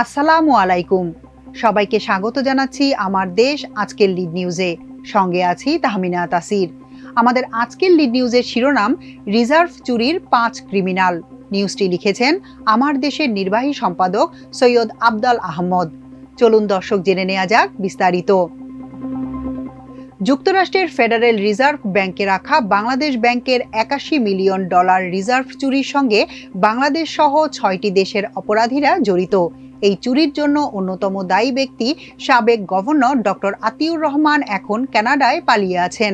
আসসালামু আলাইকুম। সবাইকে স্বাগত জানাচ্ছি আমার দেশ আজকের লিড নিউজে। সঙ্গে আছি তাহমিনা তাসির। আমাদের আজকের লিড নিউজের শিরোনাম রিজার্ভ চুরির ৫ ক্রিমিনাল। নিউজটি লিখেছেন আমার দেশের নির্বাহী সম্পাদক সৈয়দ আফদাল আহমদ। চলুন দর্শক জেনে নেওয়া যাক বিস্তারিত। যুক্তরাষ্ট্রের ফেডারেল রিজার্ভ ব্যাংকে রাখা বাংলাদেশ ব্যাংকের $৮১ মিলিয়ন রিজার্ভ চুরির সঙ্গে বাংলাদেশ সহ ৬টি দেশের অপরাধীরা জড়িত। এই চুরির জন্য অন্যতম দায়ী ব্যক্তি সাবেক গভর্নর ডক্টর আতিউর রহমান এখন কানাডায় পালিয়ে আছেন।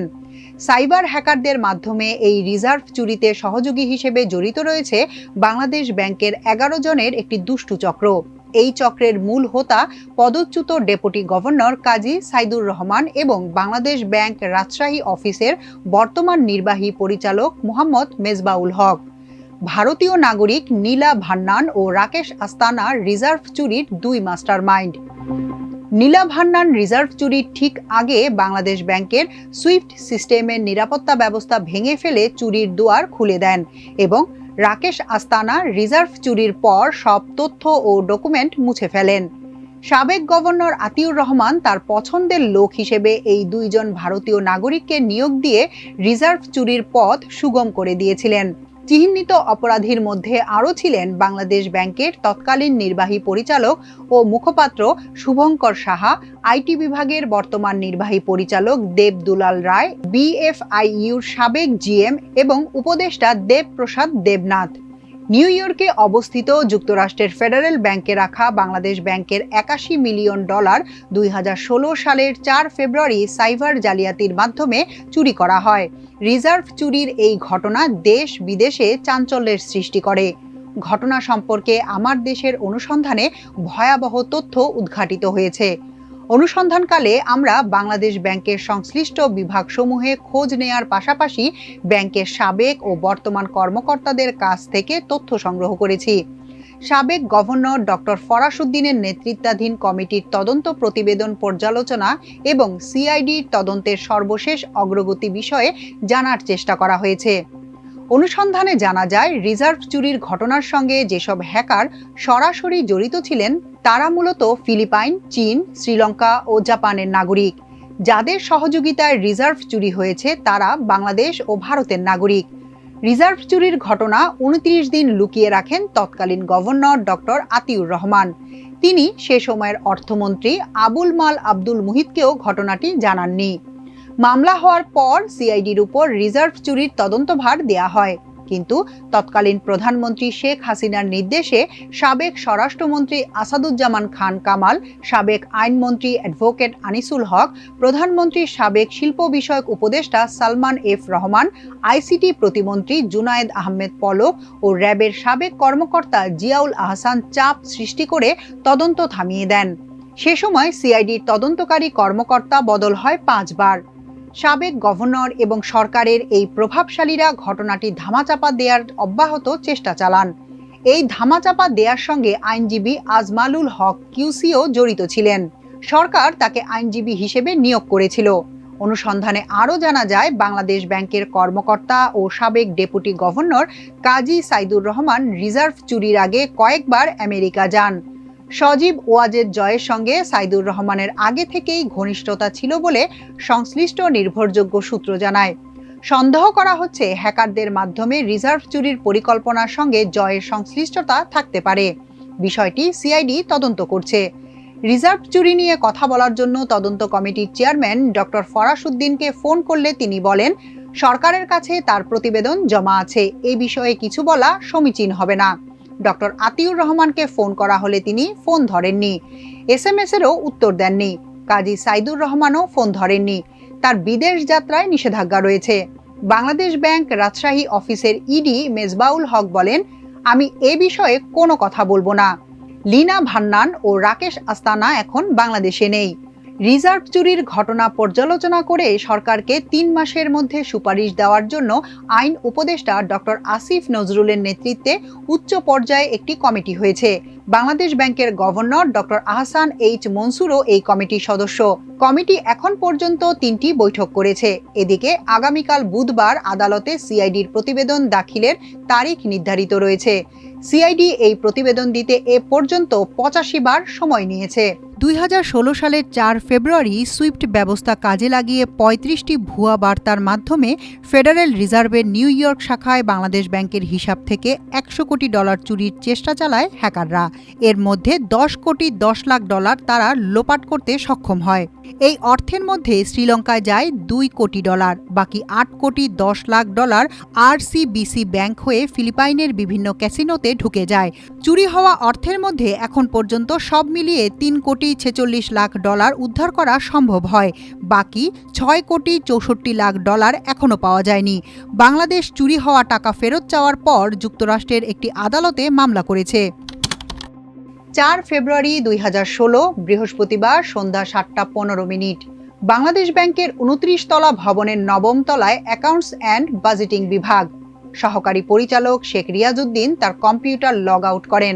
সাইবার হ্যাকারদের মাধ্যমে এই রিজার্ভ চুরিতে সহযোগী হিসেবে জড়িত রয়েছে বাংলাদেশ ব্যাংকের ১১ জনের একটি দুষ্টু চক্র। এই চক্রের মূল হোতা পদচ্যুত ডেপুটি গভর্নর কাজী সাইদুর রহমান এবং বাংলাদেশ ব্যাংক রাজশাহী অফিসের বর্তমান নির্বাহী পরিচালক মোহাম্মদ মেজবাউল হক। ভারতীয় নাগরিক নীলা ভান্নান ও রাকেশ আস্তানা রিজার্ভ চুরির দুই মাস্টারমাইন্ড। নীলা ভান্নান রিজার্ভ চুরির ঠিক আগে বাংলাদেশ ব্যাংকের সুইফট সিস্টেমের নিরাপত্তা ব্যবস্থা ভেঙে ফেলে চুরির দুয়ার খুলে দেন এবং রাকেশ আস্তানা রিজার্ভ চুরির পর সব তথ্য ও ডকুমেন্ট মুছে ফেলেন। সাবেক গভর্নর আতিউর রহমান তার পছন্দের লোক হিসেবে এই দুইজন ভারতীয় নাগরিককে নিয়োগ দিয়ে রিজার্ভ চুরির পথ সুগম করে দিয়েছিলেন। চিহ্নিত অপরাধীর মধ্যে আরও ছিলেন বাংলাদেশ ব্যাংকের তৎকালীন নির্বাহী পরিচালক ও মুখপাত্র শুভঙ্কর সাহা, আইটি বিভাগের বর্তমান নির্বাহী পরিচালক দেব দুলাল রায়, বিএফআইইউর সাবেক জিএম এবং উপদেষ্টা দেবপ্রসাদ দেবনাথ। নিউ ইয়র্কে অবস্থিত যুক্তরাষ্ট্রের ফেডারেল ব্যাংকে রাখা বাংলাদেশ ব্যাংকের $৮১ মিলিয়ন ২০১৬ সালের ৪ ফেব্রুয়ারি সাইবার জালিয়াতির মাধ্যমে চুরি করা হয়। রিজার্ভ চুরির এই ঘটনা দেশ বিদেশে চাঞ্চল্যের সৃষ্টি করে। ঘটনা সম্পর্কে আমার দেশের অনুসন্ধানে ভয়াবহ তথ্য উদ্ঘাটিত হয়েছে। অনুসন্ধানকালে আমরা বাংলাদেশ ব্যাংকের সংশ্লিষ্ট বিভাগসমূহে খোঁজ নেয়ার পাশাপাশি ব্যাংকের সাবেক ও বর্তমান কর্মকর্তাদের কাছ থেকে তথ্য সংগ্রহ করেছি। সাবেক গভর্নর ডক্টর ফরাসউদ্দিনের নেতৃত্বাধীন কমিটির তদন্ত প্রতিবেদন পর্যালোচনা এবং সিআইডির তদন্তের সর্বশেষ অগ্রগতি বিষয়ে জানার চেষ্টা করা হয়েছে। অনুসন্ধানে জানা যায়, রিজার্ভ চুরির ঘটনার সঙ্গে যেসব হ্যাকার সরাসরি জড়িত ছিলেন তারা মূলত ফিলিপাইন, চীন, শ্রীলঙ্কা ও জাপানের নাগরিক। যাদের সহযোগিতায় রিজার্ভ চুরি হয়েছে তারা বাংলাদেশ ও ভারতের নাগরিক। রিজার্ভ চুরির ঘটনা ২৯ দিন লুকিয়ে রাখেন তৎকালীন গভর্নর ডক্টর আতিউর রহমান। তিনি সে সময়ের অর্থমন্ত্রী আবুল মাল আব্দুল মুহিতকেও ঘটনাটি জানাননি। মামলা হওয়ার পর সিআইডির উপর রিজার্ভ চুরির তদন্তভার দেয়া হয়, কিন্তু তৎকালীন প্রধানমন্ত্রী শেখ হাসিনার নির্দেশে সাবেক স্বরাষ্ট্রমন্ত্রী আসাদুজ্জামান খান কামাল, সাবেক আইনমন্ত্রী অ্যাডভোকেট আনিসুল হক, প্রধানমন্ত্রীর সাবেক শিল্প বিষয়ক উপদেষ্টা সালমান এফ রহমান, আইসিটি প্রতিমন্ত্রী জুনায়েদ আহমেদ পলক ও র্যাবের সাবেক কর্মকর্তা জিয়াউল আহসান চাপ সৃষ্টি করে তদন্ত থামিয়ে দেন। সে সময় সিআইডির তদন্তকারী কর্মকর্তা বদল হয় ৫ বার। সাবেক গভর্নর এবং সরকারের এই প্রভাবশালীরা ঘটনাটি ধামাচাপা দেওয়ার অব্যাহত চেষ্টা চালান। এই ধামাচাপা দেওয়ার সঙ্গে আইনজীবী আজমালুল হক কিউসিও জড়িত ছিলেন। সরকার তাকে আইনজীবী হিসেবে নিয়োগ করেছিল। অনুসন্ধানে আরও জানা যায়, বাংলাদেশ ব্যাংকের কর্মকর্তা ও সাবেক ডেপুটি গভর্নর কাজী সাইদুর রহমান রিজার্ভ চুরির আগে কয়েকবার আমেরিকা যান। সজীব ওয়াজেদ জয়ের সঙ্গে সাইদুর রহমানের আগে থেকেই ঘনিষ্ঠতা ছিল বলে সংশ্লিষ্ট নির্ভরযোগ্য সূত্র জানায়। সন্দেহ করা হচ্ছে হ্যাকারদের মাধ্যমে রিজার্ভ চুরির পরিকল্পনার সঙ্গে জয়ের সংশ্লিষ্টতা থাকতে পারে। বিষয়টি সিআইডি তদন্ত করছে। রিজার্ভ চুরি নিয়ে কথা বলার জন্য তদন্ত কমিটির চেয়ারম্যান ডক্টর ফরাসউদ্দিনকে ফোন করলে তিনি বলেন, সরকারের কাছে তার প্রতিবেদন জমা আছে, এই বিষয়ে কিছু বলা সমীচীন হবে না। ডক্টর আতিউর রহমানকে ফোন করা হলে তিনি ফোন ধরেননি, এসএমএস-এরও উত্তর দেননি। কাজী সাইদুর রহমানও ফোন ধরেননি। তার বিদেশ যাত্রায় নিষেধাজ্ঞা রয়েছে। বাংলাদেশ ব্যাংক রাজশাহী অফিসের ইডি মেজবাউল হক বলেন, আমি এ বিষয়ে কোনো কথা বলবো না। লীনা ভান্নান ও রাকেশ আস্তানা এখন বাংলাদেশে নেই। রিজার্ভ চুরির ঘটনা পর্যালোচনা করে সরকারকে ৩ মাসের মধ্যে সুপারিশ দেওয়ার জন্য আইন উপদেষ্টা ডক্টর আসিফ নজরুলের নেতৃত্বে উচ্চ পর্যায়ে একটি কমিটি হয়েছে। বাংলাদেশ ব্যাংকের গভর্নর ডক্টর আহসান এইচ মনসুরও এই কমিটির সদস্য। কমিটি এখন পর্যন্ত ৩টি বৈঠক করেছে। এদিকে আগামীকাল বুধবার আদালতে সিআইডির প্রতিবেদন দাখিলের তারিখ নির্ধারিত রয়েছে। সিআইডি এই প্রতিবেদন দিতে এ পর্যন্ত ৮৫ বার সময় নিয়েছে। 2016 সালের ৪ ফেব্রুয়ারি সুইফট ব্যবস্থা কাজে লাগিয়ে ৩৫টি ভুয়া বার্তার মাধ্যমে ফেডারেল রিজার্ভের নিউ ইয়র্ক শাখায় বাংলাদেশ ব্যাংকের হিসাব থেকে $১০০ কোটি চুরির চেষ্টা চালায় হ্যাকাররা। এর মধ্যে $১০ কোটি ১০ লাখ তারা লোপাট করতে সক্ষম হয়। এই অর্থের মধ্যে শ্রীলঙ্কায় যায় $২ কোটি, বাকি $৮ কোটি ১০ লাখ আরসিবিসি ব্যাংক হয়ে ফিলিপাইনের বিভিন্ন ক্যাসিনোতে ঢুকে যায়। চুরি হওয়া অর্থের মধ্যে এখন পর্যন্ত সব মিলিয়ে $৩ কোটি ৪৬ লাখ উদ্ধার করা সম্ভব হয়। বাকি $৬ কোটি ৬৪ লাখ এখনও পাওয়া যায়নি। বাংলাদেশ চুরি হওয়া টাকা ফেরত চাওয়ার পর যুক্তরাষ্ট্রের একটি আদালতে মামলা করেছে। ৪ ফেব্রুয়ারি ২০১৬ বৃহস্পতিবার সন্ধ্যা ৭টা ১৫। বাংলাদেশ ব্যাংকের ২৯ তলা ভবনের ৯ম তলায় অ্যাকাউন্টস অ্যান্ড বাজেটিং বিভাগ। সহকারী পরিচালক শেখ রিয়াজউদ্দিন তার কম্পিউটার লগ আউট করেন।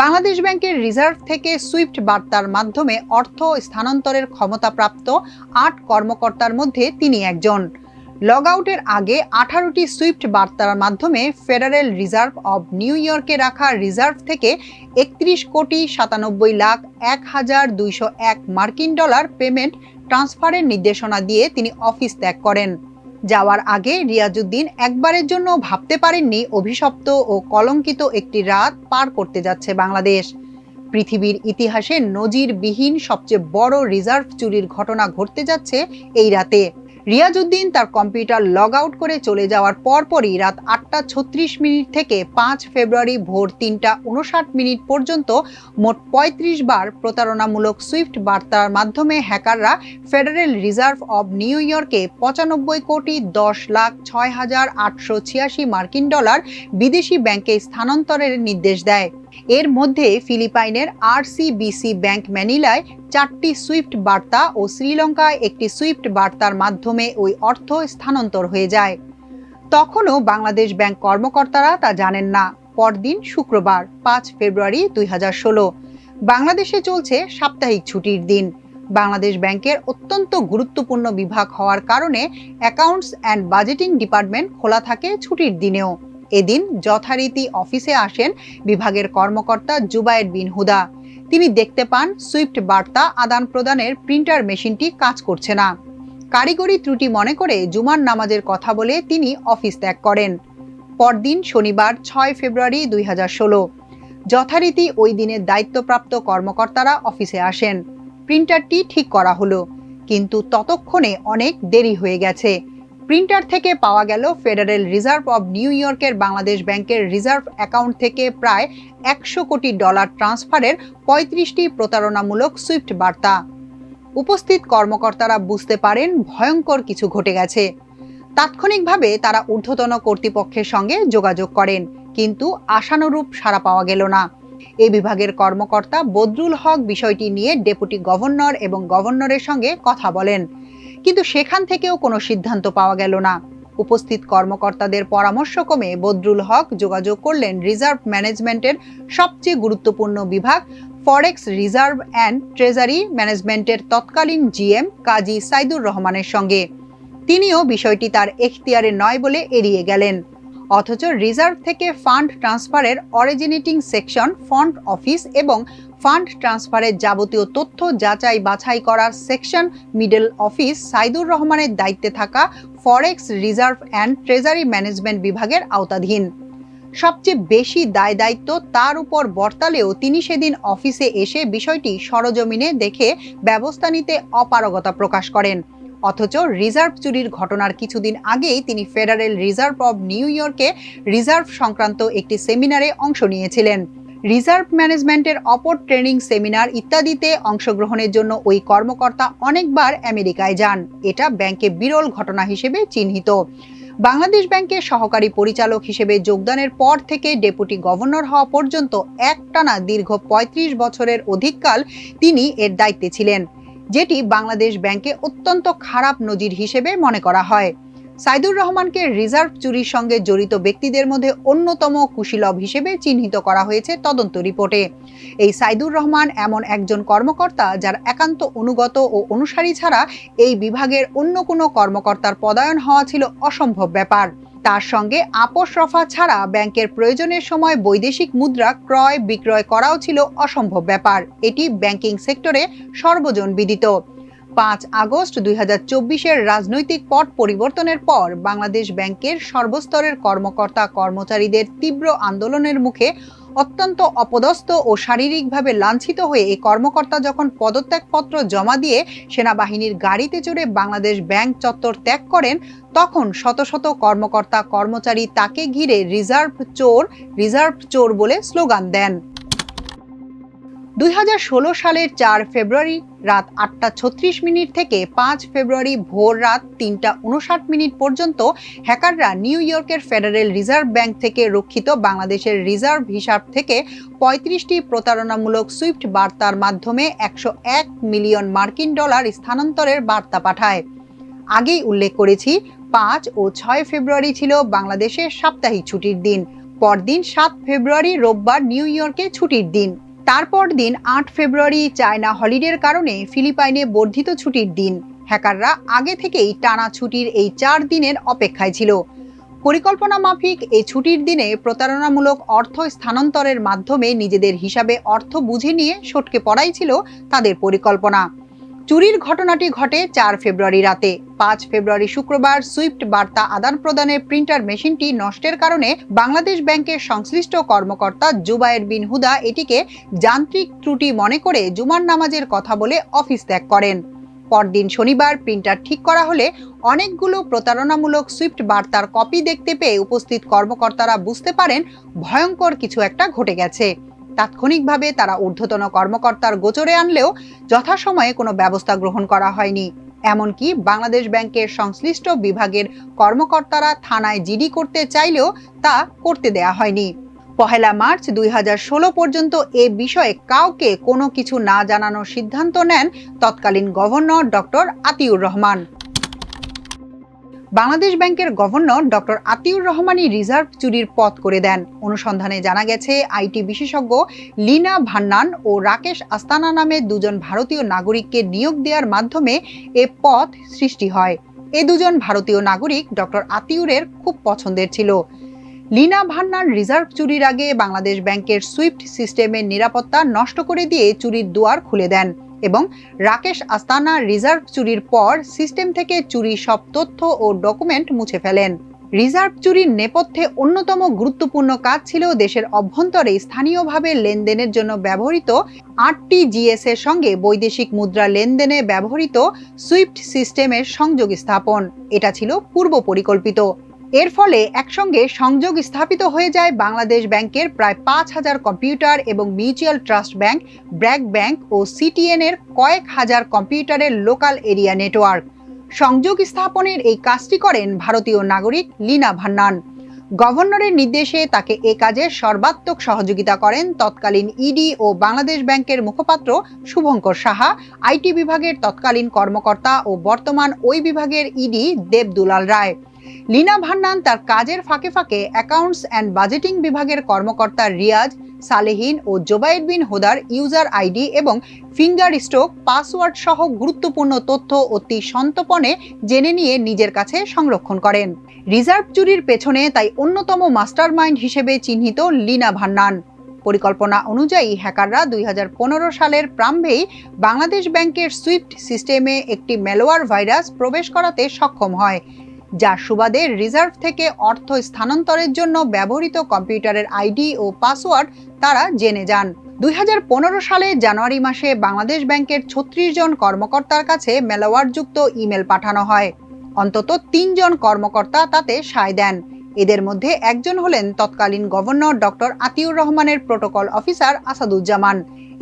বাংলাদেশ ব্যাংকের রিজার্ভ থেকে সুইফট বার্তার মাধ্যমে অর্থ স্থানান্তরের ক্ষমতাপ্রাপ্ত ৮ কর্মকর্তার মধ্যে তিনি একজন। লগ আউটের আগে ১৮টি সুইফট বার্তার মাধ্যমে ফেডারেল রিজার্ভ অব নিউ ইয়র্কে রাখা রিজার্ভ থেকে $৩১ কোটি ৯৭ লাখ ১,২০১ মার্কিন পেমেন্ট ট্রান্সফারের নির্দেশনা দিয়ে তিনি অফিস ত্যাগ করেন। যাওয়ার আগে রিয়াজউদ্দিন একবারের জন্য ভাবতে পারেননি অভিশপ্ত ও কলঙ্কিত একটি রাত পার করতে যাচ্ছে বাংলাদেশ। পৃথিবীর ইতিহাসে নজিরবিহীন সবচেয়ে বড় রিজার্ভ চুরির ঘটনা ঘটতে যাচ্ছে এই রাতে। রিয়াজউদ্দিন তার কম্পিউটার লগ আউট করে চলে যাওয়ার পরপরই রাত ৮টা ৩৬ থেকে ৫ ফেব্রুয়ারি ভোর ৩টা ৫৯ পর্যন্ত মোট ৩৫ বার প্রতারণামূলক সুইফট বার্তার মাধ্যমে হ্যাকাররা ফেডারেল রিজার্ভ অব নিউ ইয়র্কে $৯৫ কোটি ১০ লাখ ৬,৮৮৬ মার্কিন বিদেশি ব্যাংকে স্থানান্তরের নির্দেশ দেয়। এর মধ্যে ফিলিপাইনের আরসিবিসি ব্যাংক ম্যানিলায় ৪টি সুইফট বার্তা ও শ্রীলঙ্কায় একটি সুইফট বার্তার মাধ্যমে ওই অর্থ স্থানান্তর হয়ে যায়। তখনও বাংলাদেশ ব্যাংক কর্মকর্তারা তা জানেন না। পরদিন শুক্রবার ৫ ফেব্রুয়ারি ২০১৬ বাংলাদেশে চলছে সাপ্তাহিক ছুটির দিন। বাংলাদেশ ব্যাংকের অত্যন্ত গুরুত্বপূর্ণ বিভাগ হওয়ার কারণে অ্যাকাউন্টস অ্যান্ড বাজেটিং ডিপার্টমেন্ট খোলা থাকে ছুটির দিনেও। এদিন যথারীতি অফিসে আসেন বিভাগের কর্মকর্তা জুবায়ের বিন হুদা। তিনি দেখতে পান সুইফট বার্তা আদান প্রদানের প্রিন্টার মেশিনটি কাজ করছে না। কারিগরি ত্রুটি মনে করে জুমার নামাজের কথা বলে তিনি অফিস ত্যাগ করেন। পরদিন শনিবার ৬ ফেব্রুয়ারি ২০১৬ যথারীতি ওই দিনের দায়িত্বপ্রাপ্ত কর্মকর্তারা অফিসে আসেন। প্রিন্টারটি ঠিক করা হলো, কিন্তু ততক্ষণে অনেক দেরি হয়ে গেছে। প্রিন্টার থেকে পাওয়া গেল ফেডারেল রিজার্ভ অব নিউ ইয়র্কের বাংলাদেশ ব্যাংকের রিজার্ভ অ্যাকাউন্ট থেকে প্রায় $১০০ কোটি ট্রান্সফারের ৩৫টি প্রতারণামূলক সুইফট বার্তা। উপস্থিত কর্মকর্তারা বুঝতে পারেন ভয়ঙ্কর কিছু ঘটে গেছে। তাৎক্ষণিকভাবে তারা ঊর্ধ্বতন কর্তৃপক্ষের সঙ্গে যোগাযোগ করেন, কিন্তু আশানুরূপ সাড়া পাওয়া গেল না। এ বিভাগের কর্মকর্তা বদরুল হক বিষয়টি নিয়ে ডেপুটি গভর্নর এবং গভর্নরের সঙ্গে কথা বলেন, কিন্তু সেখান থেকেও কোনো সিদ্ধান্ত পাওয়া গেল না। উপস্থিত কর্মকর্তাদের পরামর্শক্রমে বদরুল হক যোগাযোগ করলেন রিজার্ভ ম্যানেজমেন্টের সবচেয়ে গুরুত্বপূর্ণ বিভাগ ফরেক্স রিজার্ভ অ্যান্ড ট্রেজারি ম্যানেজমেন্টের তৎকালীন জিএম কাজী সাইদুর রহমানের সঙ্গে। তিনিও বিষয়টি তার এখতিয়ারে নয় বলে এড়িয়ে গেলেন। অথচ রিজার্ভ থেকে ফান্ড ট্রান্সফারের অরিজিনেটিং সেকশন, ফন্ড অফিস এবং ফান্ড ট্রান্সফারের যাবতীয় তথ্য যাচাই বাছাই করার সেকশন মিডল অফিস সাইদুর রহমানের দায়িত্বে থাকা ফরেক্স রিজার্ভ অ্যান্ড ট্রেজারি ম্যানেজমেন্ট বিভাগের আওতাধীন। সবচেয়ে বেশি দায় দায়িত্ব তার উপর বর্তালেও তিনি সেদিন অফিসে এসে বিষয়টি সরজমিনে দেখে ব্যবস্থা নিতে অপারগতা প্রকাশ করেন। অথচ রিজার্ভ চুরির ঘটনার কিছুদিন আগেই তিনি ফেডারেল রিজার্ভ অব নিউ ইয়র্কে রিজার্ভ সংক্রান্ত একটি সেমিনারে অংশ নিয়েছিলেন। রিজার্ভ ম্যানেজমেন্টের অপর ট্রেনিং সেমিনার ইত্যাদিতে অংশগ্রহণের জন্য ওই কর্মকর্তা অনেকবার আমেরিকায় যান। এটা ব্যাংকে বিরল ঘটনা হিসেবে চিহ্নিত। বাংলাদেশ ব্যাংকের সহকারী পরিচালক হিসেবে যোগদানের পর থেকে ডেপুটি গভর্নর হওয়া পর্যন্ত একটানা দীর্ঘ ৩৫ বছরের অধিককাল তিনি এর দায়িত্বে ছিলেন, যেটি বাংলাদেশ ব্যাংকে অত্যন্ত খারাপ নজির হিসেবে মনে করা হয়। সাইদুর রহমানকে রিজার্ভ চুরির সঙ্গে জড়িত ব্যক্তিদের মধ্যে অন্যতম কুশীলব হিসেবে চিহ্নিত করা হয়েছে তদন্ত রিপোর্টে। এই সাইদুর রহমান এমন একজন কর্মকর্তা যার একান্ত অনুগত ও অনুসারী ছাড়া এই বিভাগের অন্য কোনো কর্মকর্তার পদায়ন হওয়া ছিল অসম্ভব ব্যাপার। তার সঙ্গে আপোষ রফা ছাড়া ব্যাংকের প্রয়োজনের সময় বৈদেশিক মুদ্রা ক্রয় বিক্রয় করাও ছিল অসম্ভব ব্যাপার। এটি ব্যাংকিং সেক্টরে সর্বজন বিদিত। 5 আগস্ট 2024-এর রাজনৈতিক পট পরিবর্তনের পর বাংলাদেশ ব্যাংকের সর্বস্তরের কর্মকর্তা কর্মচারীদের তীব্র আন্দোলনের মুখে অত্যন্ত অপদস্থ ও শারীরিকভাবে লাঞ্ছিত হয়ে এই কর্মকর্তা যখন পদত্যাগপত্র জমা দিয়ে সেনাবাহিনীর গাড়িতে চড়ে বাংলাদেশ ব্যাংক চত্বর ত্যাগ করেন, তখন শত শত কর্মকর্তা কর্মচারী তাকে ঘিরে রিজার্ভ চোর বলে স্লোগান দেন। 2016 সালের 4 ফেব্রুয়ারি রাত 8:36 থেকে 5 ফেব্রুয়ারি ভোর রাত 3:59 পর্যন্ত হ্যাকাররা নিউ ইয়র্কের ফেডারেল রিজার্ভ ব্যাংক থেকে রক্ষিত বাংলাদেশের রিজার্ভ হিসাব থেকে 35টি প্রতারণামূলক সুইফট বার্তার মাধ্যমে 101 মিলিয়ন মার্কিন ডলার স্থানান্তরের বার্তা পাঠায়। আগেই উল্লেখ করেছি, 5 ও 6 ফেব্রুয়ারি ছিল বাংলাদেশের সাপ্তাহিক ছুটির দিন। পরদিন 7 ফেব্রুয়ারি রোববার নিউ ইয়র্কে ছুটির দিন। তারপর দিন 8 ফেব্রুয়ারি চায়না হলিডের কারণে ফিলিপাইনে বর্ধিত ছুটির দিন। হ্যাকাররা আগে থেকেই টানা ছুটির এই 4 দিনের অপেক্ষায় ছিল। পরিকল্পনা মাফিক এই ছুটির দিনে প্রতারণামূলক অর্থ স্থানান্তরের মাধ্যমে নিজেদের হিসাবে অর্থ বুঝে নিয়ে সটকে পড়াই ছিল তাদের পরিকল্পনা। চুরির ঘটনাটি ঘটে 4 ফেব্রুয়ারি রাতে। 5 ফেব্রুয়ারি শুক্রবার সুইফট বার্তা আদান প্রদানের প্রিন্টার মেশিনটি নষ্টের কারণে বাংলাদেশ ব্যাংকের সংশ্লিষ্ট কর্মকর্তা জুবায়ের বিন হুদা এটিকে যান্ত্রিক ত্রুটি মনে করে জুমার নামাজের কথা বলে অফিস ত্যাগ করেন। পরদিন শনিবার প্রিন্টার ঠিক করা হলে অনেকগুলো প্রতারণামূলক সুইফট বার্তার কপি দেখতে পেয়ে উপস্থিত কর্মকর্তারা বুঝতে পারেন ভয়ঙ্কর কিছু একটা ঘটে গেছে। তাৎক্ষণিকভাবে তারা ঊর্ধ্বতন কর্মকর্তার গোচরে আনলেও যথাসময়ে কোনো ব্যবস্থা গ্রহণ করা হয়নি। এমনকি বাংলাদেশ ব্যাংকের সংশ্লিষ্ট বিভাগের কর্মকর্তারা থানায় জিডি করতে চাইলেও তা করতে দেয়া হয়নি। 1 মার্চ 2016 পর্যন্ত এ বিষয়ে কাউকে কোনো কিছু না জানানোর সিদ্ধান্ত নেন তৎকালীন গভর্নর ডক্টর আতিউর রহমান। বাংলাদেশ ব্যাংকের গভর্নর ডক্টর আতিউর রহমানই রিজার্ভ চুরির পথ করে দেন। অনুসন্ধানে জানা গেছে, আইটি বিশেষজ্ঞ লীনা ভান্নান ও রাকেশ আস্তানা নামে দুজন ভারতীয় নাগরিককে নিয়োগ দেওয়ার মাধ্যমে এ পথ সৃষ্টি হয়। এ দুজন ভারতীয় নাগরিক ডক্টর আতিউরের খুব পছন্দের ছিল। লীনা ভান্নান রিজার্ভ চুরির আগে বাংলাদেশ ব্যাংকের সুইফট সিস্টেমের নিরাপত্তা নষ্ট করে দিয়ে চুরির দুয়ার খুলে দেন এবং রাকেশ আস্তানা রিজার্ভ চুরির পর সিস্টেম থেকে চুরি সব তথ্য ও ডকুমেন্ট মুছে ফেলেন। রিজার্ভ চুরির নেপথ্যে অন্যতম গুরুত্বপূর্ণ কাজ ছিল দেশের অভ্যন্তরে স্থানীয়ভাবে লেনদেনের জন্য ব্যবহৃত আরটিজিএস এর সঙ্গে বৈদেশিক মুদ্রা লেনদেনে ব্যবহৃত সুইফট সিস্টেমের সংযোগ স্থাপন। এটা ছিল পূর্ব পরিকল্পিত। এর ফলে একসঙ্গে সংযোগ স্থাপিত হয়ে যায় বাংলাদেশ ব্যাংকের প্রায় 5000 কম্পিউটার এবং mutual trust bank, BRAC bank ও সিটিএন এর কয়েক হাজার কম্পিউটারের লোকাল এরিয়া নেটওয়ার্ক। সংযোগ স্থাপনের এই কাজটি করেন ভারতীয় নাগরিক লীনা ভান্নান। গভর্নরের নির্দেশে তাকে এ কাজে সর্বাত্মক সহযোগিতা করেন তৎকালীন ইডি ও বাংলাদেশ ব্যাংকের মুখপাত্র শুভঙ্কর সাহা, আইটি বিভাগের তৎকালীন কর্মকর্তা ও বর্তমান ওই বিভাগের ইডি দেবদুলাল রায়। লীনা ভান্নান তার কাজের ফাঁকে ফাঁকে অ্যাকাউন্টস অ্যান্ড বাজেটিং বিভাগের কর্মকর্তা রিয়াজ, সালেহিন ও জোবায়ের বিন হুদার ইউজার আইডি এবং ফিঙ্গার স্ট্রোক পাসওয়ার্ড সহ গুরুত্বপূর্ণ তথ্য অতি সন্তর্পণে জেনে নিয়ে নিজের কাছে সংরক্ষণ করেন। রিজার্ভ চুরির পেছনে তাই অন্যতম মাস্টারমাইন্ড হিসেবে চিহ্নিত লীনা ভান্নান। পরিকল্পনা অনুযায়ী হ্যাকাররা 2015 সালের প্রারম্ভেই বাংলাদেশ ব্যাংকের সুইফট সিস্টেমে একটি ম্যালওয়্যার ভাইরাস প্রবেশ করাতে সক্ষম হয়, যার সুবাদে রিজার্ভ থেকে অর্থ স্থানান্তরের জন্য ব্যবহৃত কম্পিউটারের আইডি ও পাসওয়ার্ড তারা জেনে যান। 2015 সালের জানুয়ারি মাসে বাংলাদেশ ব্যাংকের 36 জন কর্মকর্তার কাছে ম্যালওয়্যারযুক্ত ইমেল পাঠানো হয়। অন্তত 3 জন কর্মকর্তা তাতে সায় দেন। এদের মধ্যে একজন হলেন তৎকালীন গভর্নর ডক্টর আতিউর রহমানের প্রোটোকল অফিসার আসাদুজ্জামান।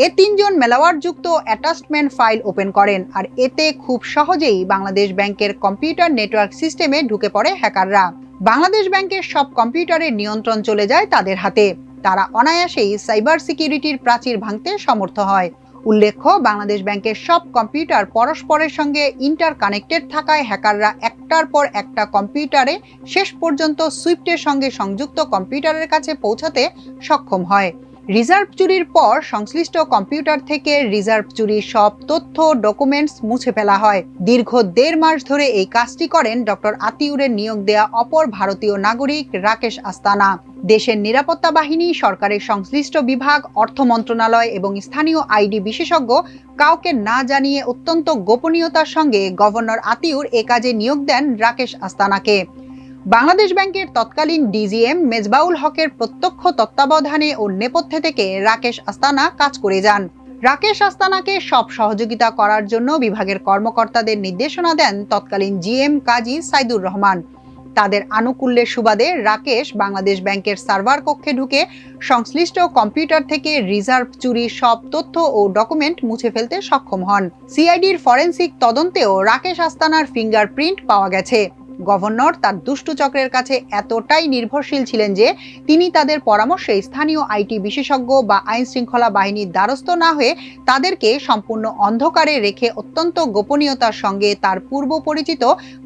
এ 3 জন ম্যালওয়্যারযুক্ত অ্যাটাচমেন্ট ফাইল ওপেন করেন, আর এতে খুব সহজেই বাংলাদেশ ব্যাংকের কম্পিউটার নেটওয়ার্ক সিস্টেমে ঢুকে পড়ে হ্যাকাররা। বাংলাদেশ ব্যাংকের সব কম্পিউটারের নিয়ন্ত্রণ চলে যায় তাদের হাতে। তারা অনায়াসেই সাইবার সিকিউরিটির প্রাচীর ভাঙতে সমর্থ হয়। উল্লেখ্য, বাংলাদেশ ব্যাংকের সব কম্পিউটার পরস্পরের সঙ্গে ইন্টারকানেক্টেড থাকায় হ্যাকাররা একটার পর একটা কম্পিউটারে শেষ পর্যন্ত সুইফটের সঙ্গে সংযুক্ত কম্পিউটারের কাছে পৌঁছাতে সক্ষম হয়। রিজার্ভ চুরির পর সংশ্লিষ্ট কম্পিউটার থেকে রিজার্ভ চুরির সব তথ্য ডকুমেন্টস মুছে ফেলা হয়। দীর্ঘ 1.5 মাস ধরে এই কাজটি করেন ডক্টর আতিউরের নিয়োগ দেয়া অপর ভারতীয় নাগরিক রাকেশ আস্তানা। দেশের নিরাপত্তা বাহিনী, সরকারের সংশ্লিষ্ট বিভাগ, অর্থ মন্ত্রণালয় এবং স্থানীয় আইডি বিশেষজ্ঞ কাউকে না জানিয়ে অত্যন্ত গোপনীয়তার সঙ্গে গভর্নর আতিউর এ কাজে নিয়োগ দেন রাকেশ আস্তানাকে। বাংলাদেশ ব্যাংকের তৎকালীন ডিজিএম মেজবাউল হকের প্রত্যক্ষ তত্ত্বাবধানে ও নেপথ্যে থেকে রাকেশ আস্তানা কাজ করে যান। রাকেশ আস্তানাকে সব সহযোগিতা করার জন্য বিভাগের কর্মকর্তাদের নির্দেশনা দেন তৎকালীন জিএম কাজী সাইদুর রহমান। তাদের আনুকূল্যের সুবাদে রাকেশ বাংলাদেশ ব্যাংকের সার্ভার কক্ষে ঢুকে সংশ্লিষ্ট কম্পিউটার থেকে রিজার্ভ চুরির সব তথ্য ও ডকুমেন্ট মুছে ফেলতে সক্ষম হন। সিআইডির ফরেনসিক তদন্তেও রাকেশ আস্তানার ফিঙ্গারপ্রিন্ট পাওয়া গেছে। গভর্নর তার দুষ্টু চক্রের কাছে এতটাই নির্ভরশীল ছিলেন যে তিনি তাদের পরামর্শে স্থানীয় আইটি বিশেষজ্ঞ বা আইন শৃঙ্খলা বাহিনীর দ্বারস্থ না হয়ে তাদেরকে সম্পূর্ণ অন্ধকারে রেখে অত্যন্ত গোপনীয়তার সঙ্গে তার পূর্ব পরিচিত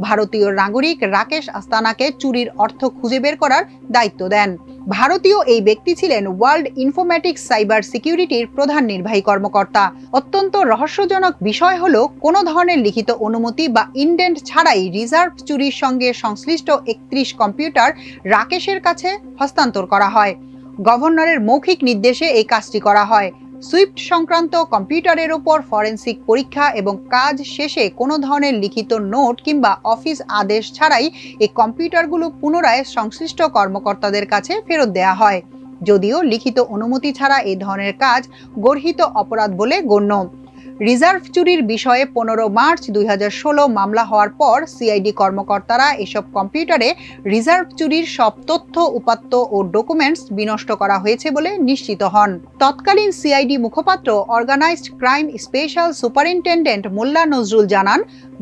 ভারতীয় নাগরিক রাকেশ আস্তানাকে চুরির অর্থ খুঁজে বের করার দায়িত্ব দেন। ভারতীয় এই ব্যক্তি ছিলেন ওয়ার্ল্ড ইনফরমেটিক্স সাইবার সিকিউরিটির প্রধান নির্বাহী কর্মকর্তা। অত্যন্ত রহস্যজনক বিষয় হলো, কোনো ধরনের লিখিত অনুমতি বা ইনডেন্ট ছাড়াই রিজার্ভ চুরির সঙ্গে সংশ্লিষ্ট 31 কম্পিউটার রাকেশের কাছে হস্তান্তর করা হয়। গভর্নরের মৌখিক নির্দেশে এই কাজটি করা হয়। সুইফট সংক্রান্ত কম্পিউটারের উপর ফরেনসিক পরীক্ষা এবং কাজ শেষে কোনো ধরনের লিখিত নোট কিংবা অফিস আদেশ ছাড়াই এই কম্পিউটারগুলো পুনরায় সংশ্লিষ্ট কর্মকর্তাদের কাছে ফেরত দেওয়া হয়। যদিও লিখিত অনুমতি ছাড়া এই ধরনের কাজ গর্হিত অপরাধ বলে গণ্য। রিজার্ভ চুরির বিষয়ে 15 মার্চ 2016 মামলা হওয়ার পর সিআইডি কর্মকর্তারা এসব কম্পিউটারে রিজার্ভ চুরির সব তথ্য, উপাত্ত ও ডকুমেন্টস বিনষ্ট করা হয়েছে বলে নিশ্চিত হন। তৎকালীন সিআইডি মুখপাত্র অর্গানাইজড ক্রাইম স্পেশাল সুপারিনটেন্ডেন্ট মোল্লা নজরুল জানান,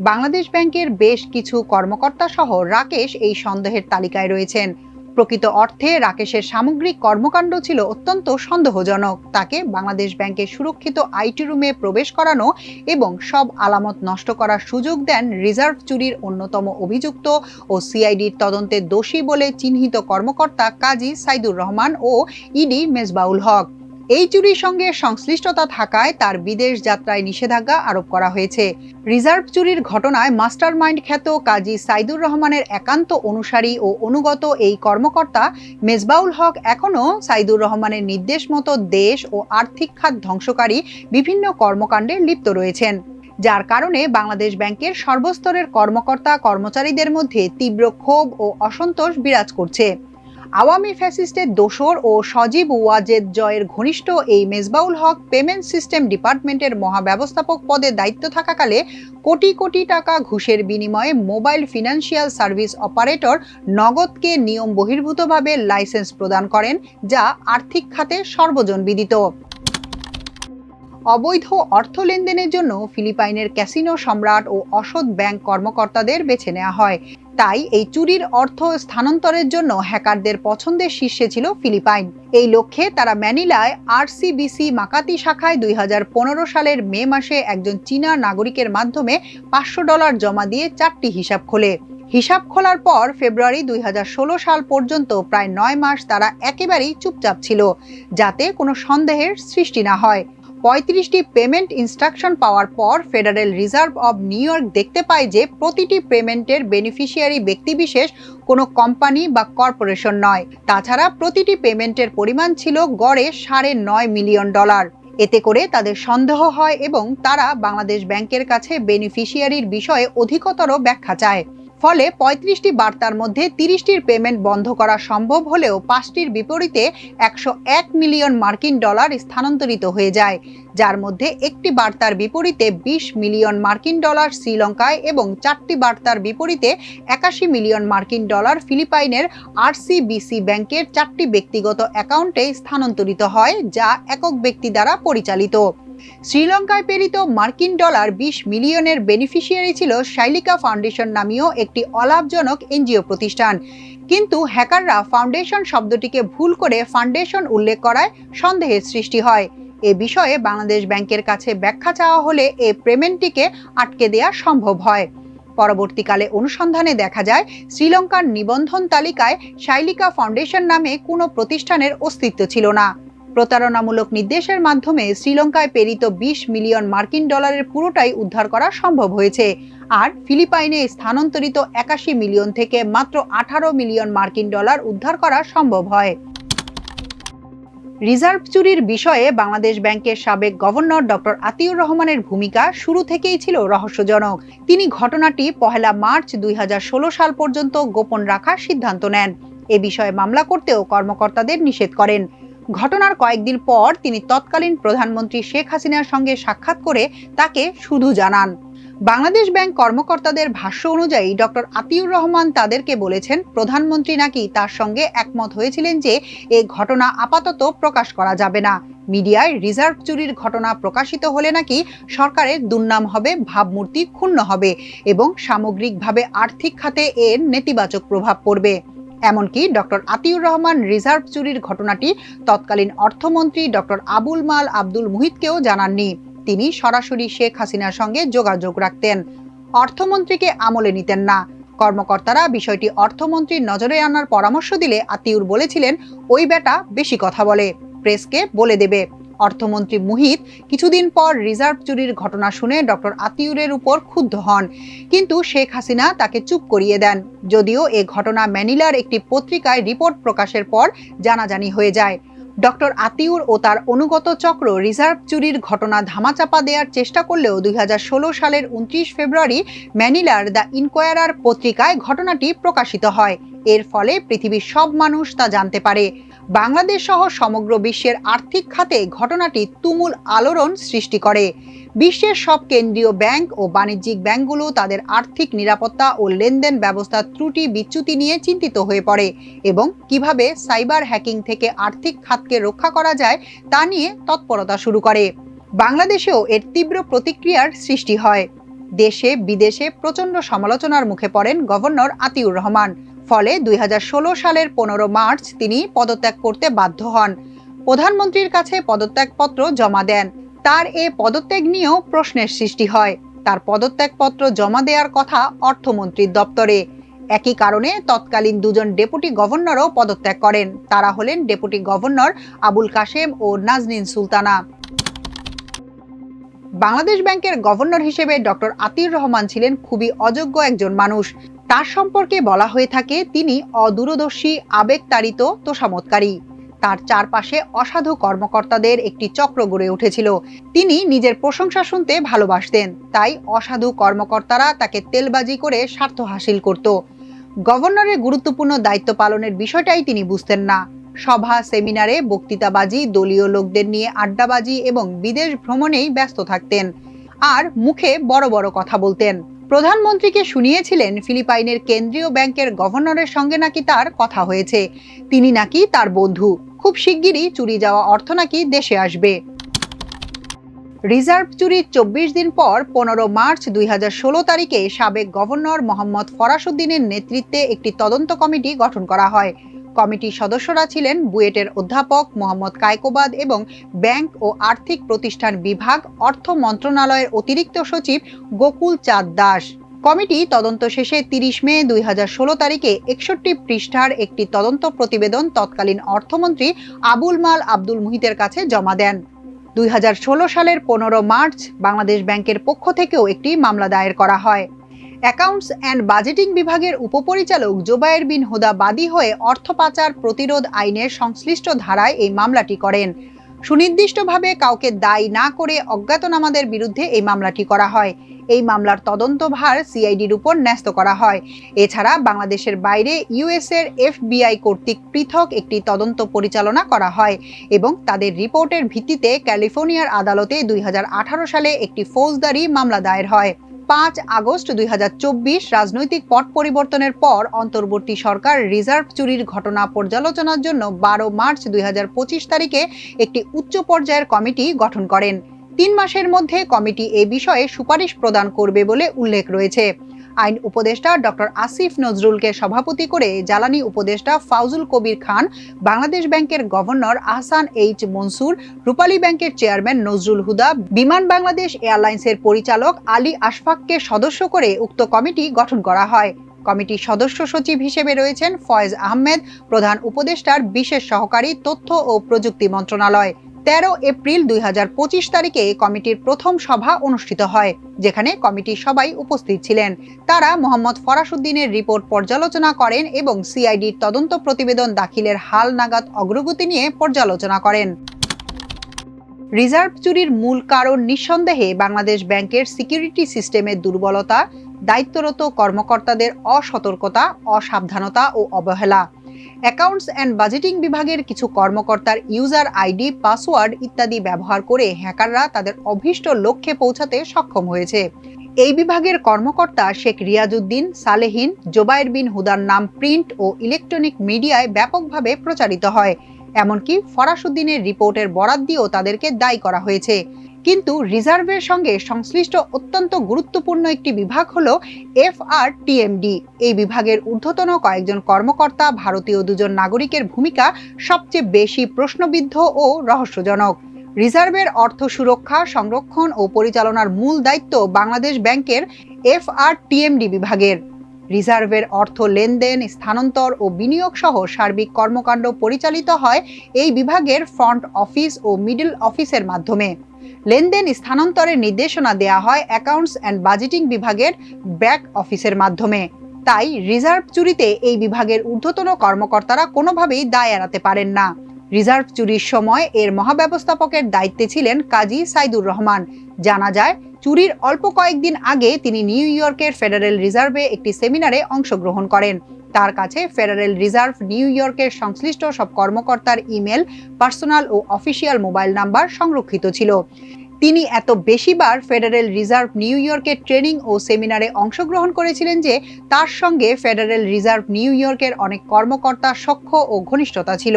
বাংলাদেশ ব্যাংকের বেশ কিছু কর্মকর্তা সহ রাকেশ এই সন্দেহের তালিকায় রয়েছেন। প্রকৃত অর্থে রাকেশের সামগ্রিক কর্মকাণ্ড ছিল অত্যন্ত সন্দেহজনক। তাকে বাংলাদেশ ব্যাংকের সুরক্ষিত আইটি রুমে প্রবেশ করানো এবং সব আলামত নষ্ট করার সুযোগ দেন রিজার্ভ চুরির অন্যতম অভিযুক্ত ও সিআইডির তদন্তে দোষী বলে চিহ্নিত কর্মকর্তা কাজী সাইদুর রহমান ও ইডি মেজবাউল হক। এই চুরির সঙ্গে সংশ্লিষ্টতা থাকায় তার বিদেশ যাত্রায় নিষেধাজ্ঞা আরোপ করা হয়েছে। রিজার্ভ চুরির ঘটনায় মাস্টারমাইন্ড খ্যাত কাজী সাইদুর রহমানের একান্ত অনুসারী ও অনুগত এই কর্মকর্তা মেজবাউল হক এখনও সাইদুর রহমানের নির্দেশ মতো দেশ ও আর্থিক খাত ধ্বংসকারী বিভিন্ন কর্মকাণ্ডে লিপ্ত রয়েছেন, যার কারণে বাংলাদেশ ব্যাংকের সর্বস্তরের কর্মকর্তা কর্মচারীদের মধ্যে তীব্র ক্ষোভ ও অসন্তোষ বিরাজ করছে। আওয়ামী ফ্যাসিস্টের দোসর ও সজীব ওয়াজেদ জয়ের ঘনিষ্ঠ এই মেজবাউল হক পেমেন্ট সিস্টেম ডিপার্টমেন্টের মহাব্যবস্থাপক পদে দায়িত্ব থাকাকালে কোটি কোটি টাকা ঘুষের বিনিময়ে মোবাইল ফিনান্সিয়াল সার্ভিস অপারেটর নগদকে নিয়ম বহির্ভূতভাবে লাইসেন্স প্রদান করেন, যা আর্থিক খাতে সর্বজনবিদিত। অবৈধ অর্থ লেনদেনের জন্য ফিলিপাইনের ক্যাসিনো সম্রাট ও অসৎ ব্যাংক কর্মকর্তাদের বেছে নেওয়া হয়। তাই এই চুরির অর্থ স্থানান্তরের জন্য হ্যাকারদের পছন্দের শীর্ষে ছিল ফিলিপাইন। এই লক্ষ্যে তারা ম্যানিলায় আরসিবিসি মাকাতি শাখায় 2015 সালের মে মাসে একজন চীনা নাগরিকের মাধ্যমে $500 জমা দিয়ে 4টি হিসাব খোলে। হিসাব খোলার পর ফেব্রুয়ারি 2016 সাল পর্যন্ত প্রায় 9 মাস তারা একেবারেই চুপচাপ ছিল, যাতে কোনো সন্দেহের সৃষ্টি না হয়। 35টি পেমেন্ট ইনস্ট্রাকশন পাওয়ার পর federal reserve of new York দেখতে পায় যে প্রতিটি পেমেন্টের বেনিফিশিয়ারি ব্যক্তিবিশেষ কোনো কোম্পানি বা কর্পোরেশন নয়। তাছাড়া প্রতিটি পেমেন্টের পরিমাণ ছিল গড়ে $9.5 মিলিয়ন। এতে করে তাদের সন্দেহ হয় এবং তারা বাংলাদেশ ব্যাংকের কাছে বেনিফিশিয়ারির বিষয়ে অধিকতর ব্যাখ্যা চায়। ফলে 35টি বার্তার মধ্যে 30টির পেমেন্ট বন্ধ করা সম্ভব হলেও 5টির বিপরীতে $101 মিলিয়ন স্থানান্তরিত হয়ে যায়, যার মধ্যে একটি বার্তার বিপরীতে $20 মিলিয়ন শ্রীলঙ্কায় এবং 4টি বার্তার বিপরীতে $81 মিলিয়ন ফিলিপাইনের আরসিবিসি ব্যাংকের 4টি ব্যক্তিগত অ্যাকাউন্টে স্থানান্তরিত হয়, যা একক ব্যক্তি দ্বারা পরিচালিত। শ্রীলঙ্কায় প্রেরিত $20 মিলিয়নের বেনিফিশিয়ারি ছিল শাইলিকা ফাউন্ডেশন নামীয় একটি অলাভজনক এনজিও প্রতিষ্ঠান। কিন্তু হ্যাকাররা ফাউন্ডেশন শব্দটিকে ভুল করে ফাউন্ডেশন উল্লেখ করায় সন্দেহের সৃষ্টি হয়। এ বিষয়ে বাংলাদেশ ব্যাংকের কাছে ব্যাখ্যা চাওয়া হলে এই পেমেন্টটিকে আটকে দেওয়া সম্ভব হয়। পরবর্তীকালে অনুসন্ধানে দেখা যায় শ্রীলঙ্কার নিবন্ধন তালিকায় শাইলিকা ফাউন্ডেশন নামে কোনো প্রতিষ্ঠানের অস্তিত্ব ছিল না। প্রতারণামূলক নির্দেশের মাধ্যমে শ্রীলঙ্কায় প্রেরিত 20 মিলিয়ন মার্কিন ডলারের পুরোটাই উদ্ধার করা সম্ভব হয়েছে, আর ফিলিপাইনে স্থানান্তরিত 81 মিলিয়ন থেকে মাত্র 18 মিলিয়ন মার্কিন ডলার উদ্ধার করা সম্ভব হয়। রিজার্ভ চুরির বিষয়ে বাংলাদেশ ব্যাংকের সাবেক গভর্নর ডক্টর আতিউর রহমানের ভূমিকা শুরু থেকেই ছিল রহস্যজনক। তিনি ঘটনাটি 1 মার্চ 2016 সাল পর্যন্ত গোপন রাখার সিদ্ধান্ত নেন। এ বিষয়ে মামলা করতেও কর্মকর্তাদের নিষেধ করেন। ঘটনার কয়েকদিন পর তিনি তৎকালীন প্রধানমন্ত্রী শেখ হাসিনার সঙ্গে সাক্ষাৎ করে তাকে শুধু জানান। বাংলাদেশ ব্যাংক কর্মকর্তাদের ভাষ্য অনুযায়ী ডক্টর আতিউর রহমান তাদেরকে বলেছেন প্রধানমন্ত্রী নাকি তার সঙ্গে একমত হয়েছিলেন যে এই ঘটনা আপাতত প্রকাশ করা যাবে না। মিডিয়ায় রিজার্ভ চুরির ঘটনা প্রকাশিত হলে নাকি সরকারের দুর্নাম হবে, ভাবমূর্তি ক্ষুণ্ণ হবে এবং সামগ্রিকভাবে আর্থিক খাতে এর নেতিবাচক প্রভাব পড়বে। এমনকি ডক্টর আতিউর রহমান রিজার্ভ চুরির ঘটনাটি তৎকালীন অর্থমন্ত্রী ডক্টর আবুল মাল আব্দুল মুহিতকেও জানাননি। তিনি সরাসরি শেখ হাসিনার সঙ্গে যোগাযোগ রাখতেন, অর্থমন্ত্রীকে আমলে নিতেন না। কর্মকর্তারা বিষয়টি অর্থমন্ত্রীর নজরে আনার পরামর্শ দিলে আতিউর বলেছিলেন, ওই বেটা বেশি কথা বলে, প্রেসকে বলে দেবে। অর্থমন্ত্রী মুহিত কিছুদিন পর রিজার্ভ চুরির ঘটনা শুনে ডক্টর আতিউরের উপর ক্ষুব্ধ হন, কিন্তু শেখ হাসিনা তাকে চুপ করিয়ে দেন। যদিও এ ঘটনা ম্যানিলার একটি পত্রিকায় রিপোর্ট প্রকাশের পর জানাজানি হয়ে যায়। ডক্টর আতিউর ও তার অনুগত চক্র রিজার্ভ চুরির ঘটনা ধামাচাপা দেওয়ার চেষ্টা করলেও 2016 সালের 29 ফেব্রুয়ারি ম্যানিলার দ্য ইনকোয়ারার পত্রিকায় ঘটনাটি প্রকাশিত হয়। এর ফলে পৃথিবীর সব মানুষ তা জানতে পারে। বাংলাদেশ সহ সমগ্র বিশ্বের আর্থিক খাতে ঘটনাটি তুমুল আলোড়ন সৃষ্টি করে। বিশ্বের সব কেন্দ্রীয় ব্যাংক ও বাণিজ্যিক ব্যাংকগুলো তাদের আর্থিক নিরাপত্তা ও লেনদেন ব্যবস্থার ত্রুটি বিচ্যুতি নিয়ে চিন্তিত হয়ে পড়ে এবং কিভাবে সাইবার হ্যাকিং থেকে আর্থিক খাতকে রক্ষা করা যায় তা নিয়ে তৎপরতা শুরু করে। বাংলাদেশেও এর তীব্র প্রতিক্রিয়ার সৃষ্টি হয়। দেশে বিদেশে প্রচণ্ড সমালোচনার মুখে পড়েন গভর্নর আতিউর রহমান। ফলে 2016 সালের 15 মার্চ তিনি পদত্যাগ করতে বাধ্য হন। প্রধানমন্ত্রীর কাছে পদত্যাগপত্র জমা দেন। তার এ পদত্যাগ নিয়েও প্রশ্নের সৃষ্টি হয়। তার পদত্যাগপত্র জমা দেওয়ার কথা অর্থমন্ত্রীর দপ্তরে। একই কারণে তৎকালীন দুজন ডেপুটি গভর্নরও পদত্যাগ করেন। তারা হলেন ডেপুটি গভর্নর আবুল কাশেম ও নাজনীন সুলতানা। বাংলাদেশ ব্যাংকের গভর্নর হিসেবে ডক্টর আতিউর রহমান ছিলেন খুবই অযোগ্য একজন মানুষ। তার সম্পর্কে বলা হয়ে থাকে তিনি অদূরদর্শী, আবেগতাড়িত, তোষামোদকারী। তার চারপাশে অসাধু কর্মকর্তাদের একটি চক্র গড়ে উঠেছিল। তিনি নিজের প্রশংসা শুনতে ভালোবাসতেন, তাই অসাধু কর্মকর্তারা তাকে তেলবাজি করে স্বার্থ হাসিল করত। গভর্নরের গুরুত্বপূর্ণ দায়িত্ব পালনের বিষয়টাই তিনি বুঝতেন না। সভা, সেমিনারে বক্তৃতাবাজি, দলীয় লোকদের নিয়ে আড্ডাবাজি এবং বিদেশ ভ্রমণেই ব্যস্ত থাকতেন আর মুখে বড় বড় কথা বলতেন। প্রধানমন্ত্রীকে শুনিয়েছিলেন ফিলিপাইনের কেন্দ্রীয় ব্যাংকের গভর্নরের সঙ্গে নাকি তার কথা হয়েছে। তিনি নাকি তার বন্ধু, খুব শিগগিরই চুরি যাওয়া অর্থ নাকি দেশে আসবে। রিজার্ভ চুরির 24 দিন পর 15 মার্চ 2016 তারিখে সাবেক গভর্নর মোহাম্মদ ফরাসউদ্দিনের নেতৃত্বে একটি তদন্ত কমিটি গঠন করা হয়। কমিটির সদস্যরা ছিলেন বুয়েটের অধ্যাপক মোহাম্মদ কায়কোবাদ এবং ব্যাংক ও আর্থিক প্রতিষ্ঠান বিভাগ, অর্থ মন্ত্রণালয়ের অতিরিক্ত সচিব গোকুল চাঁদ দাস। কমিটি তদন্ত শেষে 30 মে 2016 তারিখে 61 পৃষ্ঠার একটি তদন্ত প্রতিবেদন তৎকালীন অর্থমন্ত্রী আবুল মাল আব্দুল মুহিতের কাছে জমা দেন। 2016 সালের 15 মার্চ বাংলাদেশ ব্যাংকের পক্ষ থেকেও একটি মামলা দায়ের করা হয়। অ্যাকাউন্টস অ্যান্ড বাজেটিং বিভাগের উপপরিচালক জোবায়ের বিন হুদা বাদী হয়ে অর্থ পাচার প্রতিরোধ আইনের সংশ্লিষ্ট ধারায় এই মামলাটি করেন। সুনির্দিষ্টভাবে কাউকে দায়ী না করে অজ্ঞাতনামাদের বিরুদ্ধে এই মামলাটি করা হয়। এই মামলার তদন্তভার সিআইডির উপর ন্যস্ত করা হয়। এছাড়া বাংলাদেশের বাইরে ইউএসের এফবিআই কর্তৃক পৃথক একটি তদন্ত পরিচালনা করা হয় এবং তাদের রিপোর্টের ভিত্তিতে ক্যালিফোর্নিয়ার আদালতে 2018 সালে একটি ফৌজদারি মামলা দায়ের হয়। 5 আগস্ট 2024 রাজনৈতিক পট পরিবর্তনের পর অন্তর্বর্তী সরকার রিজার্ভ চুরির ঘটনা পর্যালোচনার জন্য 12 মার্চ 2025 তারিখে একটি উচ্চ পর্যায়ের কমিটি গঠন করেন। 3 মাসের মধ্যে কমিটি এ বিষয়ে সুপারিশ প্রদান করবে বলে উল্লেখ রয়েছে। আইন উপদেষ্টা ডক্টর আসিফ নজরুলকে সভাপতি করে জ্বালানি উপদেষ্টা ফাউজুল কবির খান, বাংলাদেশ ব্যাংকের গভর্নর আহসান এইচ মনসুর, রূপালী ব্যাংকের চেয়ারম্যান নজরুল হুদা, বিমান বাংলাদেশ এয়ারলাইন্সের পরিচালক আলী আশফাককে সদস্য করে উক্ত কমিটি গঠন করা হয়। কমিটির সদস্য সচিব হিসেবে রয়েছেন ফয়েজ আহমেদ, প্রধান উপদেষ্টার বিশেষ সহকারী, তথ্য ও প্রযুক্তি মন্ত্রণালয়। 13 এপ্রিল 2025 তারিখে কমিটির প্রথম সভা অনুষ্ঠিত হয়, যেখানে কমিটির সবাই উপস্থিত ছিলেন। তারা মোহাম্মদ ফরাসউদ্দিনের রিপোর্ট পর্যালোচনা করেন এবং সিআইডির তদন্ত প্রতিবেদন দাখিলের হাল নাগাদ অগ্রগতি নিয়ে পর্যালোচনা করেন। রিজার্ভ চুরির মূল কারণ নিঃসন্দেহে বাংলাদেশ ব্যাংকের সিকিউরিটি সিস্টেমের দুর্বলতা, দায়িত্বরত কর্মকর্তাদের অসতর্কতা, অসাবধানতা ও অবহেলা। অ্যাকাউন্টস অ্যান্ড বাজেটিং বিভাগের কিছু কর্মকর্তার ইউজার আইডি, পাসওয়ার্ড ইত্যাদি ব্যবহার করে হ্যাকাররা তাদের অভীষ্ট লক্ষ্যে পৌঁছাতে সক্ষম হয়েছে। এই বিভাগের কর্মকর্তা শেখ রিয়াজউদ্দিন, সালেহীন, জোবায়ের বিন হুদার নাম প্রিন্ট ও ইলেকট্রনিক মিডিয়ায় ব্যাপকভাবে প্রচারিত হয়। এমনকি ফরাসউদ্দিনের রিপোর্টের বরাত দিয়েও তাদেরকে দায়ী করা হয়েছে। কিন্তু রিজার্ভের সঙ্গে সংশ্লিষ্ট অত্যন্ত গুরুত্বপূর্ণ একটি বিভাগ হল FRTMD। এই বিভাগের ঊর্ধ্বতন কয়েকজন কর্মকর্তা, ভারতীয় দুজন নাগরিকের ভূমিকা সবচেয়ে বেশি প্রশ্নবিদ্ধ ও রহস্যজনক। রিজার্ভের অর্থ সুরক্ষা, সংরক্ষণ ও পরিচালনার মূল দায়িত্ব বাংলাদেশ ব্যাংকের FRTMD বিভাগের। রিজার্ভের অর্থ লেনদেন, স্থানান্তর ও বিনিয়োগ সহ সার্বিক কর্মকাণ্ড পরিচালিত হয় এই বিভাগের ফ্রন্ট অফিস ও মিডল অফিসের মাধ্যমে। লেনদেন স্থানান্তরের নির্দেশনা দেয়া হয় অ্যাকাউন্টস অ্যান্ড বাজেটিং বিভাগের ব্যাক অফিসের মাধ্যমে। তাই রিজার্ভ চুরিতে এই বিভাগের ঊর্ধ্বতন কর্মকর্তারা কোনোভাবেই দায় এড়াতে পারেন না। রিজার্ভ চুরির সময় এর মহাব্যবস্থাপকের দায়িত্বে ছিলেন কাজী সাইদুর রহমান। জানা যায়, চুরির অল্প কয়েকদিন আগে তিনি নিউ ইয়র্কের ফেডারেল রিজার্ভে একটি সেমিনারে অংশগ্রহণ করেন। তার কাছে ফেডারেল রিজার্ভ নিউ ইয়র্কের সংশ্লিষ্ট সব কর্মকর্তার ইমেল, পার্সোনাল ও অফিসিয়াল মোবাইল নাম্বার সংরক্ষিত ছিল। তিনি এত বেশিবার ফেডারেল রিজার্ভ নিউ ইয়র্কের ট্রেনিং ও সেমিনারে অংশগ্রহণ করেছিলেন যে তার সঙ্গে ফেডারেল রিজার্ভ নিউ ইয়র্কের অনেক কর্মকর্তা সখ্য ও ঘনিষ্ঠতা ছিল।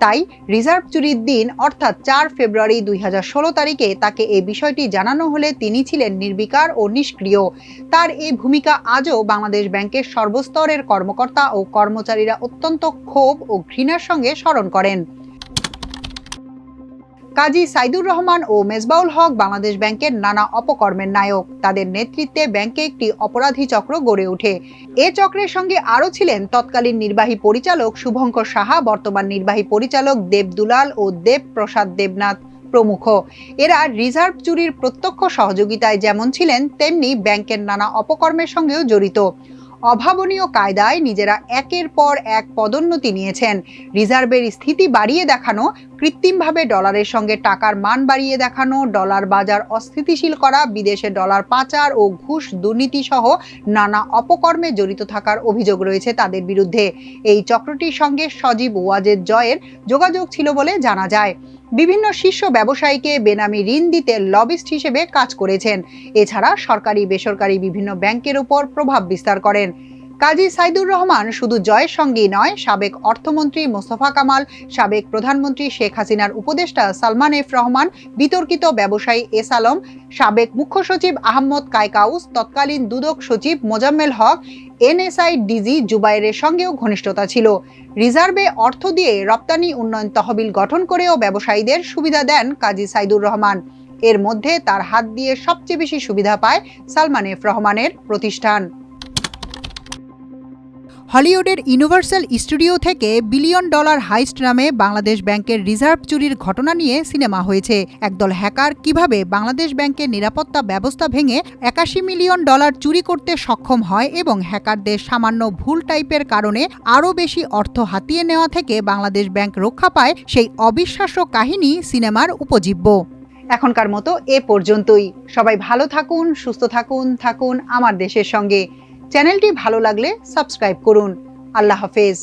তাই রিজার্ভ চুরির দিন অর্থাৎ 4 ফেব্রুয়ারি 2016 তারিখে তাকে এই বিষয়টি জানানো হলে তিনি ছিলেন নির্বিকার ও নিষ্ক্রিয়। তার এই ভূমিকা আজও বাংলাদেশ ব্যাংকের সর্বস্তরের কর্মকর্তা ও কর্মচারীরা অত্যন্ত ক্ষোভ ও ঘৃণার সঙ্গে স্মরণ করেন। কাজী সাইদুর রহমান ও মেজবাউল হক বাংলাদেশ ব্যাংকের নানা অপকর্মের নায়ক। তাদের নেতৃত্বে ব্যাংকে একটি অপরাধী চক্র গড়ে ওঠে। এ চক্রের সঙ্গে আরও ছিলেন তৎকালীন নির্বাহী পরিচালক শুভঙ্কর সাহা, বর্তমান নির্বাহী পরিচালক দেব দুলাল ও দেব প্রসাদ দেবনাথ প্রমুখ। এরা রিজার্ভ চুরির প্রত্যক্ষ সহযোগিতায় যেমন ছিলেন, তেমনি ব্যাংকের নানা অপকর্মের সঙ্গেও জড়িত। অভাবনীয় কায়দায় নিজেরা একের পর এক পদোন্নতি নিয়েছেন। রিজার্ভের স্থিতি বাড়িয়ে দেখানো, কৃত্রিমভাবে ডলারের সঙ্গে টাকার মান বাড়িয়ে দেখানো, ডলার বাজার অস্থিতিশীল করা, বিদেশে ডলার পাচার ও ঘুষ দুর্নীতি সহ নানা অপকর্মে জড়িত থাকার অভিযোগ রয়েছে তাদের বিরুদ্ধে। এই চক্রটির সঙ্গে সজীব ওয়াজেদ জয়ের যোগাযোগ ছিল বলে জানা যায়। বিভিন্ন শীর্ষ ব্যবসায়ীকে বেনামি ঋণ দিতে লবিস্ট হিসেবে কাজ করেছেন। এছাড়া সরকারি বেসরকারি বিভিন্ন ব্যাংকের উপর প্রভাব বিস্তার করেন। কাজী সাইদুর রহমান শুধু জয়ের সঙ্গেই নয়, সাবেক অর্থমন্ত্রী মোস্তফা কামাল, সাবেক প্রধানমন্ত্রী শেখ হাসিনার উপদেষ্টা সালমান এফ রহমান, বিতর্কিত ব্যবসায়ী এস আলম, সাবেক মুখ্য সচিব আহমদ কায়কাউস, তৎকালীন দুদক সচিব মোজাম্মেল হক, NSI ডিজি জুবাইরের সঙ্গেও ঘনিষ্ঠতা ছিল। রিজার্ভে অর্থ দিয়ে রপ্তানি উন্নয়ন তহবিল গঠন করেও ব্যবসায়ীদের সুবিধা দেন কাজী সাইদুর রহমান। এর মধ্যে তার হাত দিয়ে সবচেয়ে বেশি সুবিধা পায় সালমান এফ রহমানের প্রতিষ্ঠান। হলিউডের ইউনিভার্সাল স্টুডিও থেকে বিলিয়ন ডলার হাইস্ট নামে বাংলাদেশ ব্যাংকের রিজার্ভ চুরির ঘটনা নিয়ে সিনেমা হয়েছে। একদল হ্যাকার কিভাবে বাংলাদেশ ব্যাংকের নিরাপত্তা ব্যবস্থা ভেঙে 81 মিলিয়ন ডলার চুরি করতে সক্ষম হয় এবং হ্যাকারদের সামান্য ভুল টাইপের কারণে আরও বেশি অর্থ হাতিয়ে নেওয়া থেকে বাংলাদেশ ব্যাংক রক্ষা পায়, সেই অবিশ্বাস্য কাহিনী সিনেমার উপজীব্য। এখনকার মতো এ পর্যন্তই। সবাই ভালো থাকুন, সুস্থ থাকুন আমার দেশের সঙ্গে। চ্যানেলটি ভালো লাগলে সাবস্ক্রাইব করুন। আল্লাহ হাফেজ।